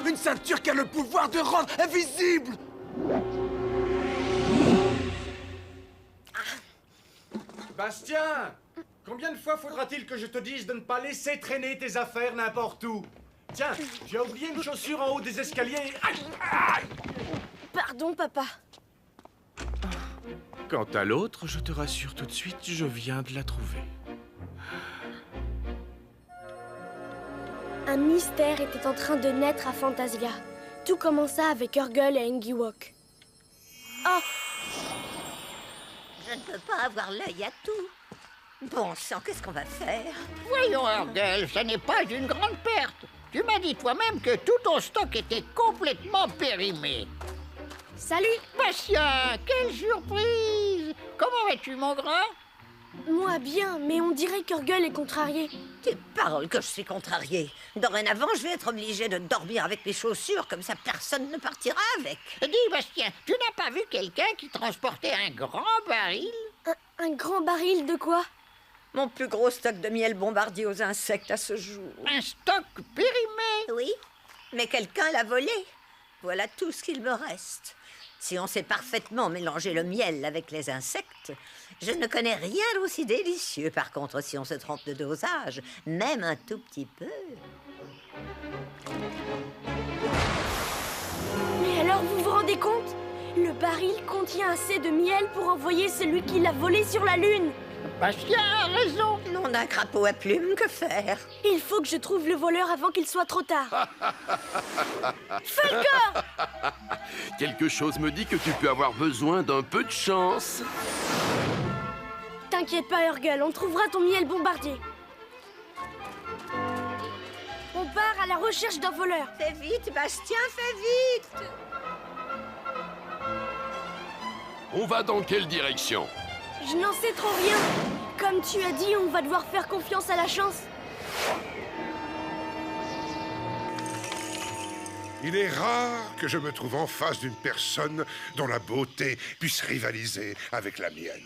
Une ceinture qui a le pouvoir de rendre invisible! Bastien! Combien de fois faudra-t-il que je te dise de ne pas laisser traîner tes affaires n'importe où? Tiens, tu as oublié une chaussure en haut des escaliers. Aïe, aïe. Pardon, papa. Quant à l'autre, je te rassure tout de suite, je viens de la trouver. Un mystère était en train de naître à Fantasia. Tout commença avec Urgle et Engiwok. Oh! Je ne peux pas avoir l'œil à tout. Bon sang, qu'est-ce qu'on va faire? Voyons, Urgle, ce n'est pas une grande perte. Tu m'as dit toi-même que tout ton stock était complètement périmé. Salut! Bastien, quelle surprise! Comment vas-tu, mon grand? Moi, bien, mais on dirait qu'Urgle est contrarié. Tu parles que je suis contrariée. Dorénavant, je vais être obligée de dormir avec les chaussures, comme ça personne ne partira avec. Dis, Bastien, tu n'as pas vu quelqu'un qui transportait un grand baril? Un grand baril de quoi? Mon plus gros stock de miel bombardier aux insectes à ce jour. Un stock périmé? Oui, mais quelqu'un l'a volé. Voilà tout ce qu'il me reste. Si on sait parfaitement mélanger le miel avec les insectes, je ne connais rien d'aussi délicieux. Par contre, si on se trompe de dosage, même un tout petit peu... Mais alors, vous vous rendez compte? Le baril contient assez de miel pour envoyer celui qui l'a volé sur la Lune. Bastien a raison. Nom d'un crapaud à plumes, que faire? Il faut que je trouve le voleur avant qu'il soit trop tard. Falcor! Quelque chose me dit que tu peux avoir besoin d'un peu de chance. T'inquiète pas, Urgle, on trouvera ton miel bombardier. On part à la recherche d'un voleur. Fais vite, Bastien, fais vite! On va dans quelle direction? Je n'en sais trop rien. Comme tu as dit, on va devoir faire confiance à la chance. Il est rare que je me trouve en face d'une personne dont la beauté puisse rivaliser avec la mienne.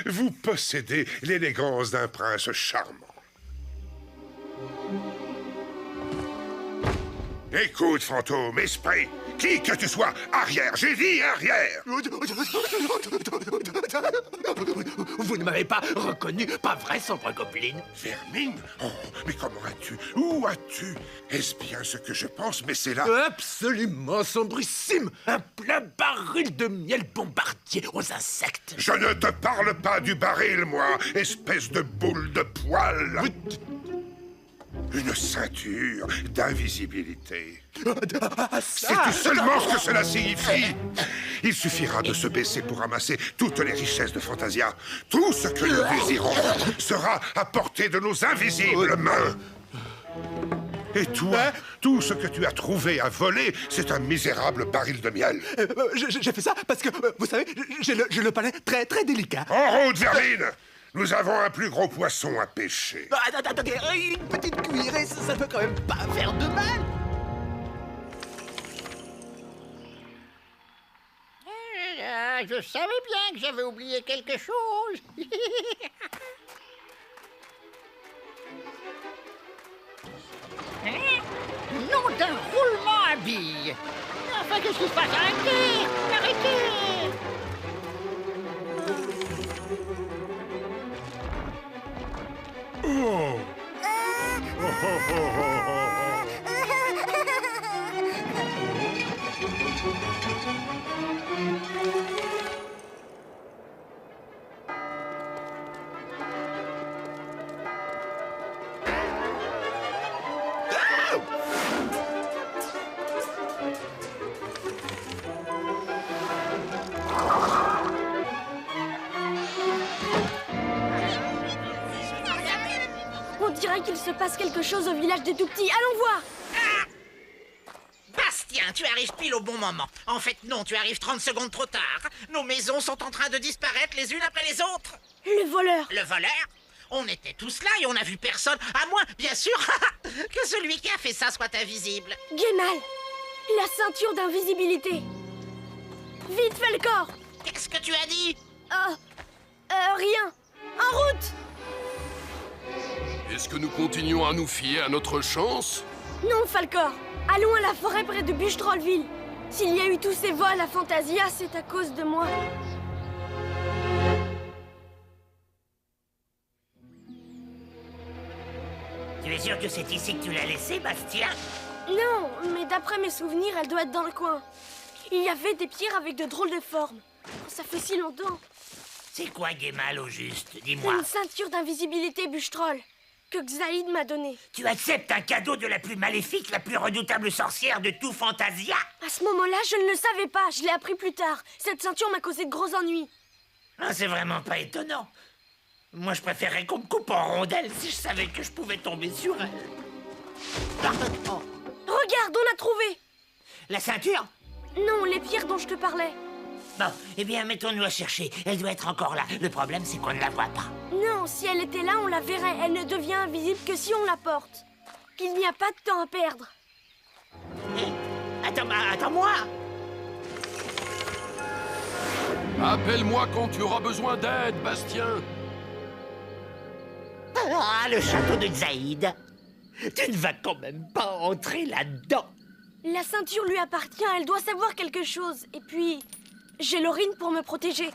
Vous possédez l'élégance d'un prince charmant. Écoute, fantôme, esprit, qui que tu sois, arrière, j'ai dit arrière! Vous ne m'avez pas reconnu, pas vrai, sombre gobeline? Vermine? Oh, mais comment as-tu? Où as-tu? Est-ce bien ce que je pense? Mais c'est là... Absolument sombrissime! Un plein baril de miel bombardier aux insectes! Je ne te parle pas du baril, moi, espèce de boule de poil! Une ceinture d'invisibilité. Sais-tu seulement ce que cela signifie? Il suffira de se baisser pour ramasser toutes les richesses de Fantasia. Tout ce que nous désirons sera à portée de nos invisibles mains. Et toi, tout ce que tu as trouvé à voler, c'est un misérable baril de miel. J'ai fait ça parce que, vous savez, j'ai le palais très, très délicat. En route, Vermine! Nous avons un plus gros poisson à pêcher. Attendez, une petite cuillerée, ça peut quand même pas faire de mal. Je savais bien que j'avais oublié quelque chose. Nom d'un roulement à billes. Enfin, qu'est-ce qui se passe? Arrêtez! Arrêtez! Oh! On dirait qu'il se passe quelque chose au village des Tout-Petits. Allons voir! Bastien, tu arrives pile au bon moment. En fait, non, tu arrives 30 secondes trop tard. Nos maisons sont en train de disparaître les unes après les autres. Le voleur! Le voleur? On était tous là et on n'a vu personne, à moins, bien sûr, que celui qui a fait ça soit invisible. Gemal! La ceinture d'invisibilité! Vite, Falcor! Qu'est-ce que tu as dit? Rien! En route! Est-ce que nous continuons à nous fier à notre chance? Non, Falcor. Allons à la forêt près de Bûche-Trollville. S'il y a eu tous ces vols à Fantasia, c'est à cause de moi. Tu es sûr que c'est ici que tu l'as laissé, Bastien? Non, mais d'après mes souvenirs, elle doit être dans le coin. Il y avait des pierres avec de drôles de formes. Ça fait si longtemps. C'est quoi Guémal au juste? Dis-moi. Une ceinture d'invisibilité Bûche-Troll que Xaïd m'a donnée. Tu acceptes un cadeau de la plus maléfique, la plus redoutable sorcière de tout Fantasia? À ce moment-là, je ne le savais pas. Je l'ai appris plus tard. Cette ceinture m'a causé de gros ennuis. Ah, c'est vraiment pas étonnant. Moi, je préférerais qu'on me coupe en rondelles si je savais que je pouvais tomber sur elle. Oh. Regarde, on a trouvé. La ceinture? Non, les pierres dont je te parlais. Bon, eh bien, mettons-nous à chercher. Elle doit être encore là. Le problème, c'est qu'on ne la voit pas. Non, si elle était là, on la verrait. Elle ne devient invisible que si on la porte. Il n'y a pas de temps à perdre. Attends-moi. Appelle-moi quand tu auras besoin d'aide, Bastien. Ah, le château de Xaïd. Tu ne vas quand même pas entrer là-dedans. La ceinture lui appartient, elle doit savoir quelque chose. Et puis, j'ai Laurine pour me protéger.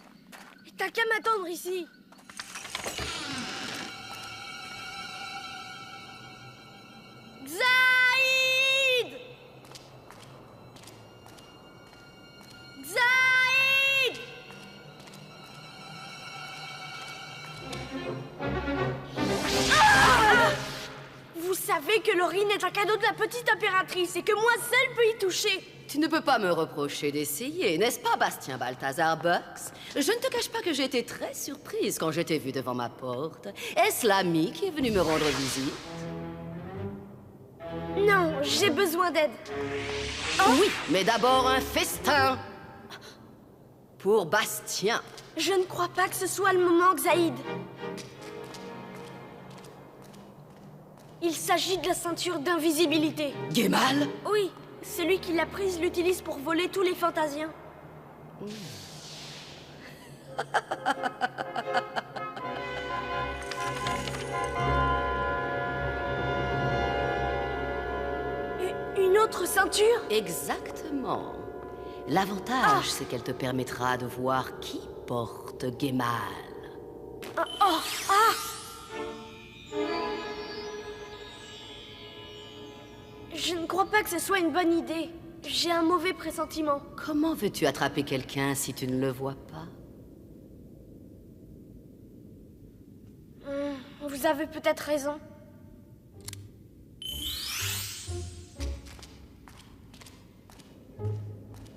T'as qu'à m'attendre ici. Xaïd! Xaïd! Ah! Vous savez que Laurine est un cadeau de la petite impératrice et que moi seule peux y toucher. Tu ne peux pas me reprocher d'essayer, n'est-ce pas, Bastien Balthazar Bucks? Je ne te cache pas que j'ai été très surprise quand je t'ai vu devant ma porte. Est-ce l'ami qui est venu me rendre visite? Non, j'ai besoin d'aide. Oui, mais d'abord un festin. Pour Bastien. Je ne crois pas que ce soit le moment, Xaïd. Il s'agit de la ceinture d'invisibilité. Guémal? Oui, celui qui l'a prise l'utilise pour voler tous les Fantasiens. Une autre ceinture? Exactement. L'avantage, c'est qu'elle te permettra de voir qui porte Guémal. Je ne crois pas que ce soit une bonne idée. J'ai un mauvais pressentiment. Comment veux-tu attraper quelqu'un si tu ne le vois pas? Vous avez peut-être raison.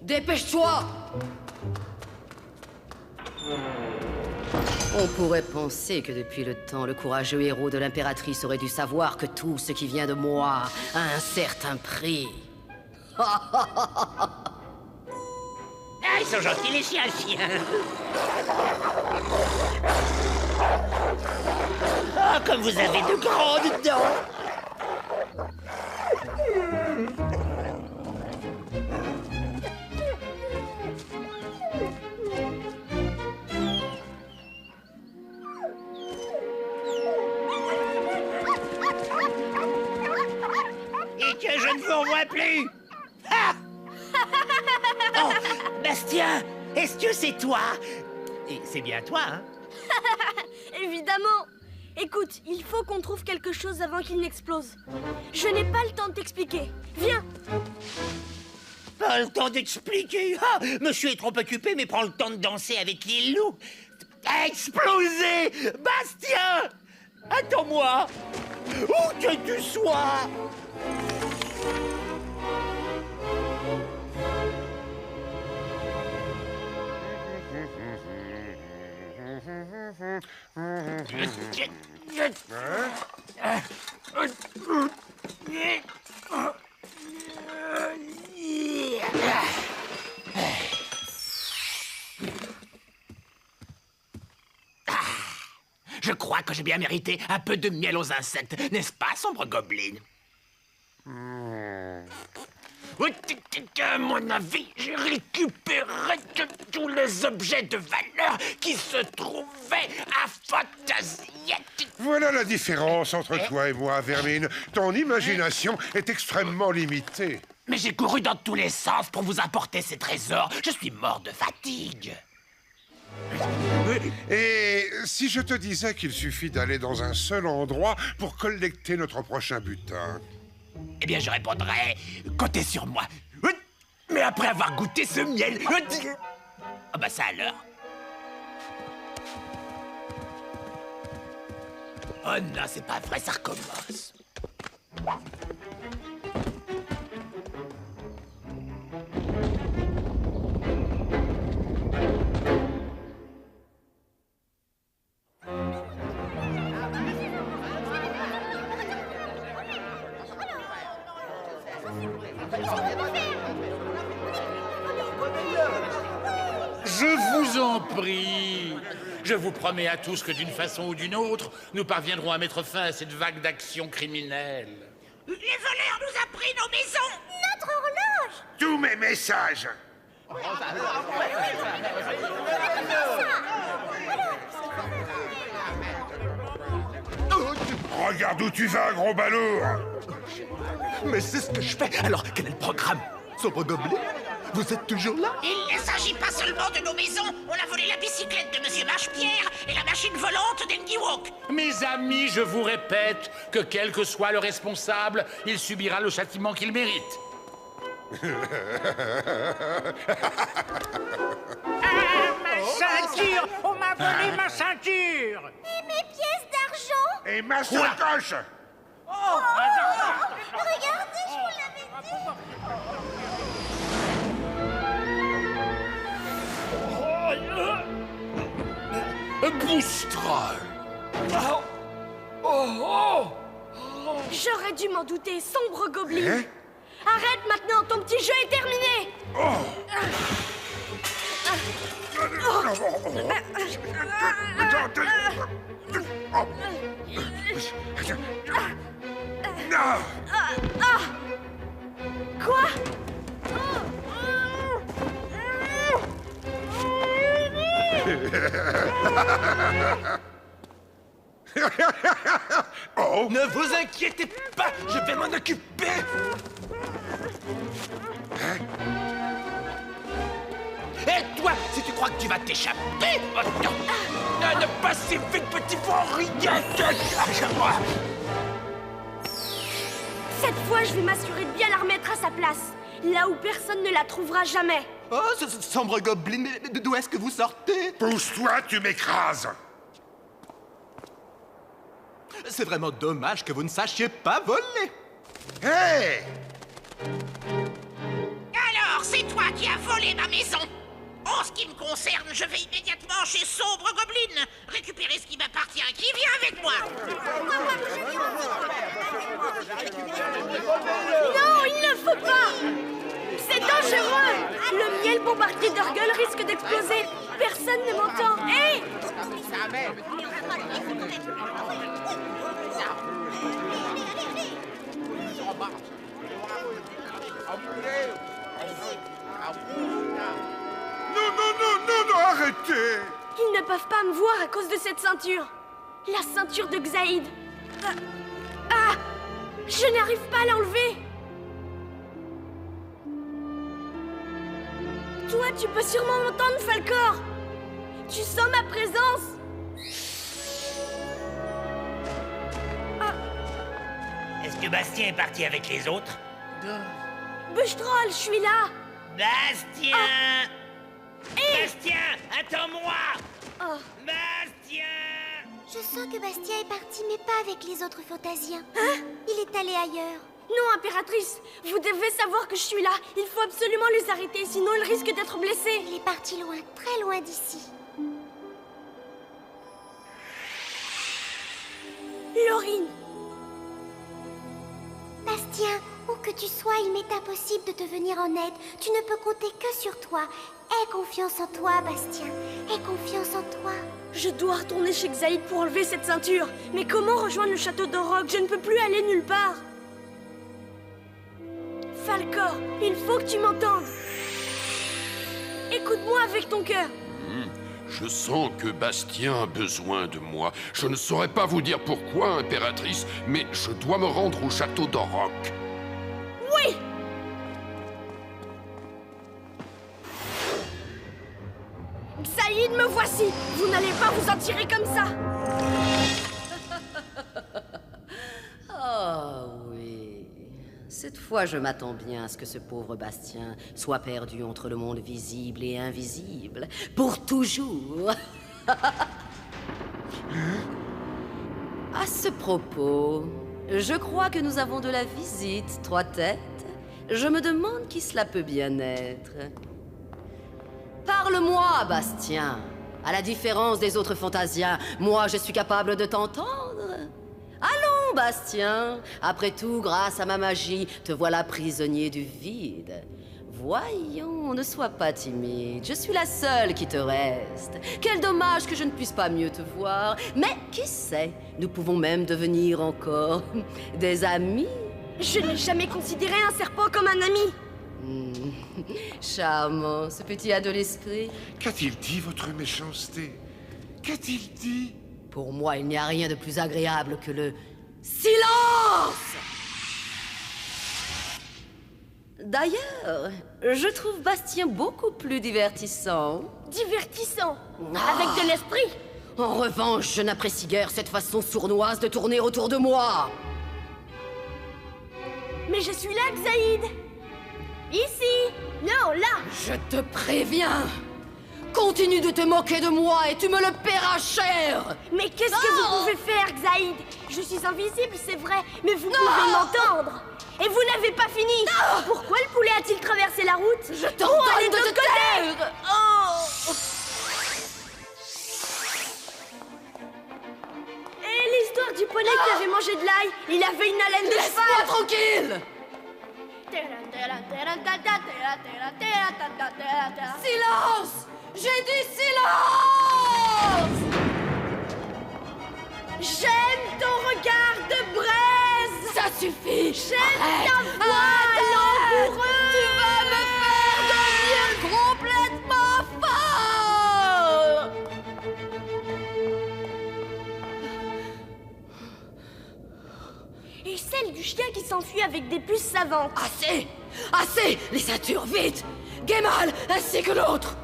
Dépêche-toi! On pourrait penser que depuis le temps, le courageux héros de l'impératrice aurait dû savoir que tout ce qui vient de moi a un certain prix. Ah, ils sont gentils, les chiens. Ah, comme vous avez de grandes dents. Et que je ne vous en vois plus. Ah! Oh, Bastien, est-ce que c'est toi? Et c'est bien toi, hein? Évidemment. Écoute, il faut qu'on trouve quelque chose avant qu'il n'explose. Je n'ai pas le temps de t'expliquer. Viens. Pas le temps d'expliquer. Ah, monsieur est trop occupé, mais prend le temps de danser avec les loups. Exploser! Bastien! Attends-moi! Où que tu sois! Je crois que j'ai bien mérité un peu de miel aux insectes, n'est-ce pas, sombre gobelin? À mon avis, j'ai récupéré tous les objets de valeur qui se trouvaient à Fantasia. Voilà la différence entre toi et moi, Vermine. Ton imagination est extrêmement limitée. Mais j'ai couru dans tous les sens pour vous apporter ces trésors. Je suis mort de fatigue. Et si je te disais qu'il suffit d'aller dans un seul endroit pour collecter notre prochain butin? Eh bien, je répondrais, comptez sur moi. Mais après avoir goûté ce miel... Ah bah ça alors. Oh non, c'est pas vrai, ça recommence. Je vous en prie. Je vous promets à tous que d'une façon ou d'une autre, nous parviendrons à mettre fin à cette vague d'actions criminelles. Les voleurs nous ont pris nos maisons. Notre horloge! Tous mes messages! Regarde où tu vas, gros balourd! Mais c'est ce que je fais. Alors, quel est le programme? Sombre Gobelin? Vous êtes toujours là? Il ne s'agit pas seulement de nos maisons. On a volé la bicyclette de Monsieur Mâche-Pierre et la machine volante d'Andy Walk. Mes amis, je vous répète que quel que soit le responsable, il subira le châtiment qu'il mérite. Ma ceinture! On m'a volé ma ceinture! Et mes pièces d'argent? Et ma sacoche! Regardez, je vous l'avais dit! Boustral! J'aurais dû m'en douter, sombre gobelin. Arrête maintenant, ton petit jeu est terminé. Quoi? Oh! Ne vous inquiétez pas, je vais m'en occuper. Et toi, si tu crois que tu vas t'échapper, oh, non. Ne pas si vite, petit rien. Cette fois, je vais m'assurer de bien la remettre à sa place, là où personne ne la trouvera jamais. Oh, ce sombre gobelin, mais d'où est-ce que vous sortez? Pousse-toi, tu m'écrases! C'est vraiment dommage que vous ne sachiez pas voler. Hé! Alors, c'est toi qui as volé ma maison. En ce qui me concerne, je vais immédiatement chez Sombre Gobelin récupérer ce qui m'appartient. Qui vient avec moi? Non, il ne faut pas. C'est dangereux. Le miel bombardier d'Urgle risque d'exploser. Personne ne m'entend. Hé! Non, arrêtez! Ils ne peuvent pas me voir à cause de cette ceinture. La ceinture de Xaïd. Je n'arrive pas à l'enlever. Toi, tu peux sûrement m'entendre, Falcor. Tu sens ma présence. Est-ce que Bastien est parti avec les autres? Bushtroll, je suis là. Bastien! Bastien, attends-moi! Bastien! Je sens que Bastien est parti, mais pas avec les autres Fantasiens. Il est allé ailleurs. Non, impératrice, vous devez savoir que je suis là. Il faut absolument les arrêter, sinon ils risquent d'être blessés. Il est parti loin, très loin d'ici. Laurine! Bastien, où que tu sois, il m'est impossible de te venir en aide. Tu ne peux compter que sur toi. Aie confiance en toi, Bastien. Aie confiance en toi. Je dois retourner chez Xaïd pour enlever cette ceinture. Mais comment rejoindre le château de Roc? Je ne peux plus aller nulle part. Falcor, il faut que tu m'entendes. Écoute-moi avec ton cœur. Je sens que Bastien a besoin de moi. Je ne saurais pas vous dire pourquoi, impératrice, mais je dois me rendre au château d'Orroc. Oui! Xaïd, me voici! Vous n'allez pas vous en tirer comme ça! Oh oui. Cette fois, je m'attends bien à ce que ce pauvre Bastien soit perdu entre le monde visible et invisible. Pour toujours. À ce propos, je crois que nous avons de la visite, Trois Têtes. Je me demande qui cela peut bien être. Parle-moi, Bastien. À la différence des autres Fantasiens, moi, je suis capable de t'entendre. Allons, Bastien. Après tout, grâce à ma magie, te voilà prisonnier du vide. Voyons, ne sois pas timide. Je suis la seule qui te reste. Quel dommage que je ne puisse pas mieux te voir. Mais qui sait, nous pouvons même devenir encore des amis. Je n'ai jamais considéré un serpent comme un ami. Charmant, ce petit ado l'esprit. Qu'a-t-il dit, votre méchanceté? Qu'a-t-il dit? Pour moi, il n'y a rien de plus agréable que le silence! D'ailleurs, je trouve Bastien beaucoup plus divertissant. Divertissant? Avec de l'esprit? En revanche, je n'apprécie guère cette façon sournoise de tourner autour de moi. Mais je suis là, Xaïd! Ici! Non, là! Je te préviens! Continue de te moquer de moi et tu me le paieras cher! Mais qu'est-ce que vous pouvez faire, Xaïd? Je suis invisible, c'est vrai, mais vous pouvez m'entendre! Et vous n'avez pas fini! Pourquoi le poulet a-t-il traversé la route? Je t'ordonne de te taire! Oh! Et l'histoire du poney qui avait mangé de l'ail, il avait une haleine de cheval! Laisse-moi tranquille! Silence! J'ai dit silence! J'aime ton regard de braise! Ça suffit! J'aime Arrête! ta voix langoureuse! Tu vas me faire devenir complètement folle! Et celle du chien qui s'enfuit avec des puces savantes. Assez! Assez! Les ceintures, vite! Guémal, ainsi que l'autre!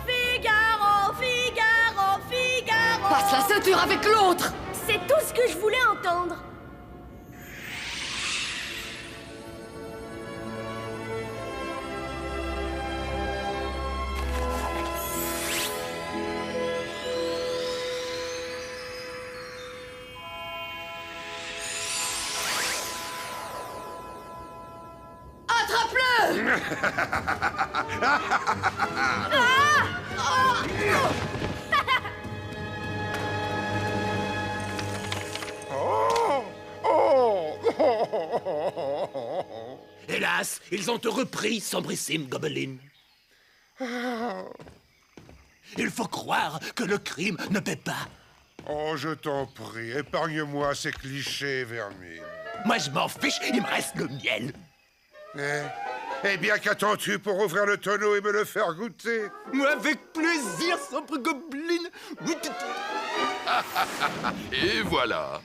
Figaro, Figaro, Figaro! Passe la ceinture avec l'autre! C'est tout ce que je voulais entendre. Attrape-le! Hélas, ils ont te repris, sombrissime Gobelin. Il faut croire que le crime ne paie pas. Oh, je t'en prie, épargne-moi ces clichés, Vermine. Moi, je m'en fiche, il me reste le miel. Eh bien, qu'attends-tu pour ouvrir le tonneau et me le faire goûter? Avec plaisir, sombre Gobelin. Et voilà.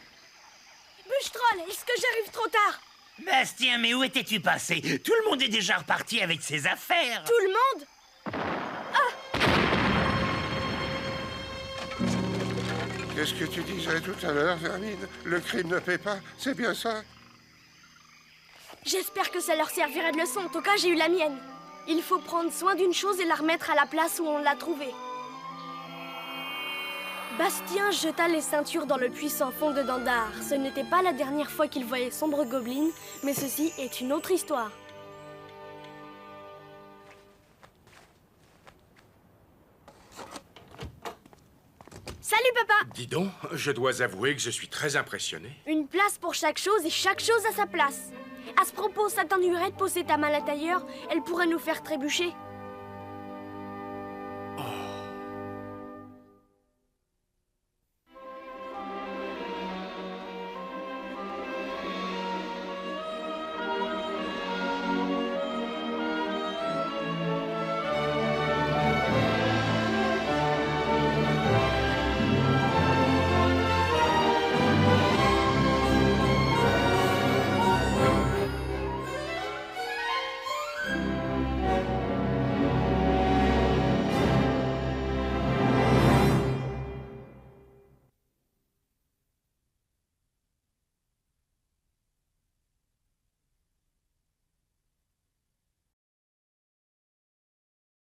Bûchetrol, est-ce que j'arrive trop tard? Bastien, mais où étais-tu passé? Tout le monde est déjà reparti avec ses affaires. Tout le monde? Qu'est-ce que tu disais tout à l'heure, Vermine? Le crime ne paie pas, c'est bien ça? J'espère que ça leur servira de leçon. En tout cas, j'ai eu la mienne. Il faut prendre soin d'une chose et la remettre à la place où on l'a trouvée. Bastien jeta les ceintures dans le puissant fond de Dandar. Ce n'était pas la dernière fois qu'il voyait Sombre Gobelin, mais ceci est une autre histoire. Salut, papa! Dis donc, je dois avouer que je suis très impressionné. Une place pour chaque chose et chaque chose à sa place. À ce propos, ça t'ennuierait de poser ta malle à tailleur? Elle pourrait nous faire trébucher.